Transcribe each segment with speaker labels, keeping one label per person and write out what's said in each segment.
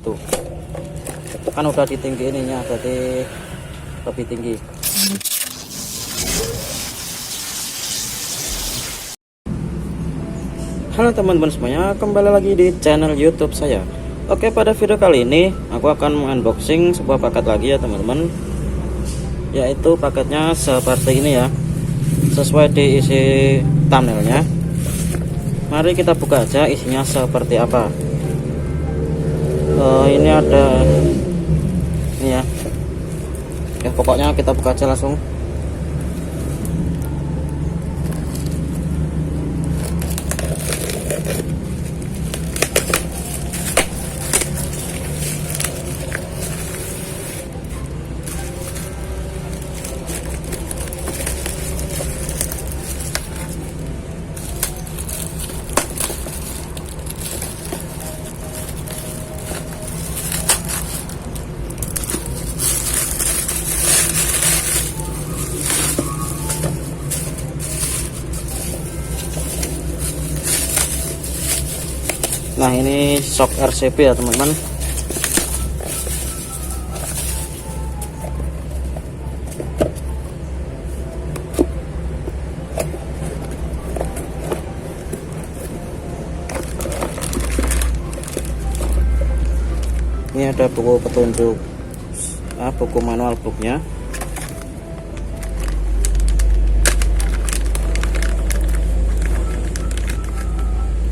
Speaker 1: gitu. Kan udah ditinggi ininya, berarti lebih tinggi. Halo teman-teman semuanya, kembali lagi di channel YouTube saya. Oke, pada video kali ini aku akan mengunboxing sebuah paket lagi ya teman-teman. Yaitu paketnya seperti ini ya, sesuai di isi thumbnailnya. Mari kita buka aja isinya seperti apa. Ini ada ini ya. Ya pokoknya kita buka aja langsung. Nah, ini shock RCP ya teman-teman. Ini ada buku petunjuk, buku manual booknya.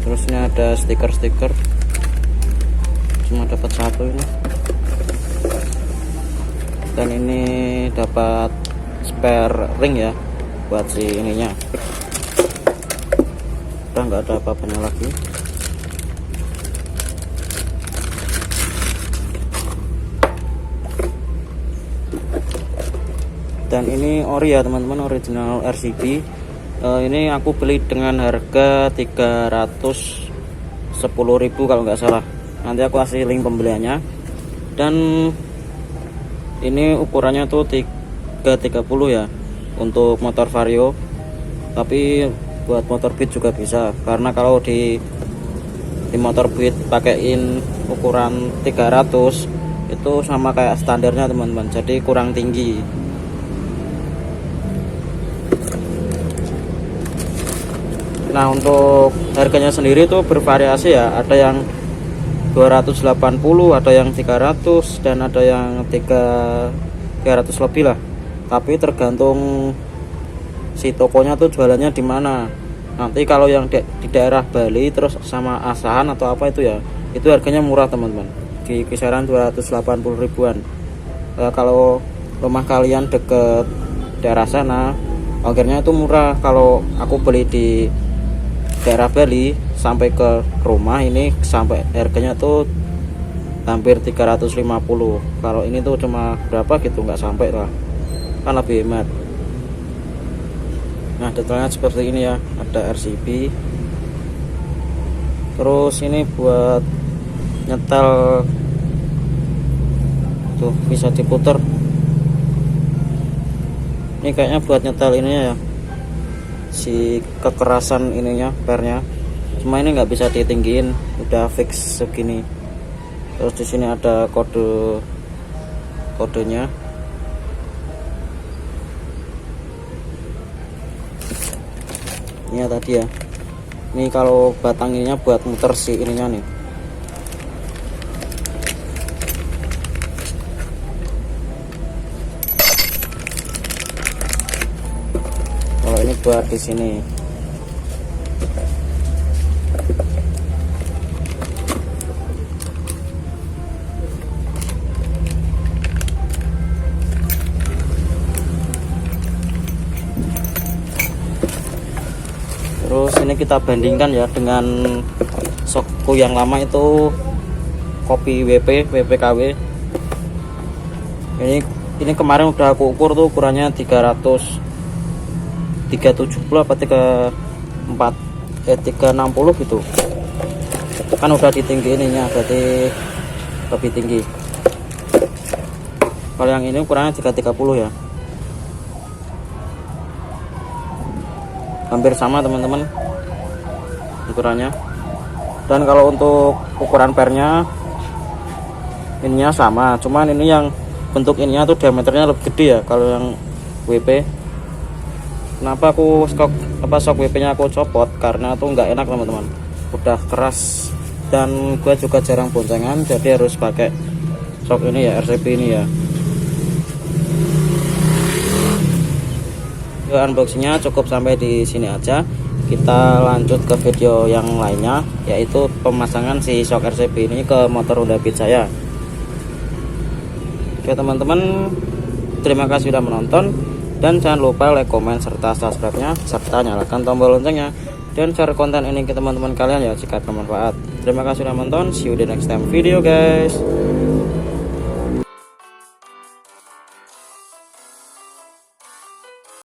Speaker 1: Terus ini ada stiker-stiker, cuma dapat satu ini. Dan ini dapat spare ring ya buat si ininya. Udah nggak ada apa-apanya lagi. Dan ini ori ya teman-teman, original RCB. Ini aku beli dengan harga 310.000 kalau nggak salah. Nanti aku kasih link pembeliannya. Dan ini ukurannya tuh 330 ya untuk motor vario. Tapi buat motor beat juga bisa, karena kalau di motor beat pakaiin ukuran 300 itu sama kayak standarnya teman-teman, jadi kurang tinggi. Nah, untuk harganya sendiri tuh bervariasi ya, ada yang 280, ada yang 300, dan ada yang 300 lebih lah. Tapi tergantung si tokonya tuh jualannya di mana. Nanti kalau yang di daerah Bali terus sama Asahan atau apa itu ya, itu harganya murah teman-teman, di kisaran 280 ribuan. Kalau rumah kalian deket daerah sana, ongkirnya itu murah. Kalau aku beli di daerah Bali sampai ke rumah ini sampai harganya tuh hampir 350. Kalau ini tuh cuma berapa gitu, nggak sampai lah, kan lebih hemat. Nah, detailnya seperti ini ya, ada RCB. Terus ini buat nyetel tuh, bisa diputer. Ini kayaknya buat nyetel ininya ya, si kekerasan ininya, pernya. Cuma ini nggak bisa ditinggiin, udah fix segini. Terus di sini ada kodenya. Ini ya tadi ya. Ini kalau batang ininya buat muter si ininya nih. Kalau ini buat di sini. Terus ini kita bandingkan ya dengan sokku yang lama itu, kopi WPKW. Ini kemarin udah aku ukur tuh, ukurannya 370 apa 360 gitu. Kan udah ditinggi ininya, berarti lebih tinggi. Kalau yang ini ukurannya 330 ya, hampir sama teman-teman ukurannya. Dan kalau untuk ukuran pernya ininya sama, cuman ini yang bentuk ininya tuh diameternya lebih gede ya kalau yang WP. Kenapa aku shock WP nya aku copot, karena tuh nggak enak teman-teman, udah keras, dan gue juga jarang boncengan, jadi harus pakai shock ini ya, RCP ini ya. Unboxingnya cukup sampai di sini aja. Kita lanjut ke video yang lainnya, yaitu pemasangan si shock RCP ini ke motor Honda Beat saya. Oke teman-teman, terima kasih sudah menonton, dan jangan lupa like, comment, serta subscribe nya, serta nyalakan tombol loncengnya, dan share konten ini ke teman-teman kalian ya jika bermanfaat. Terima kasih sudah menonton, see you di next time video guys.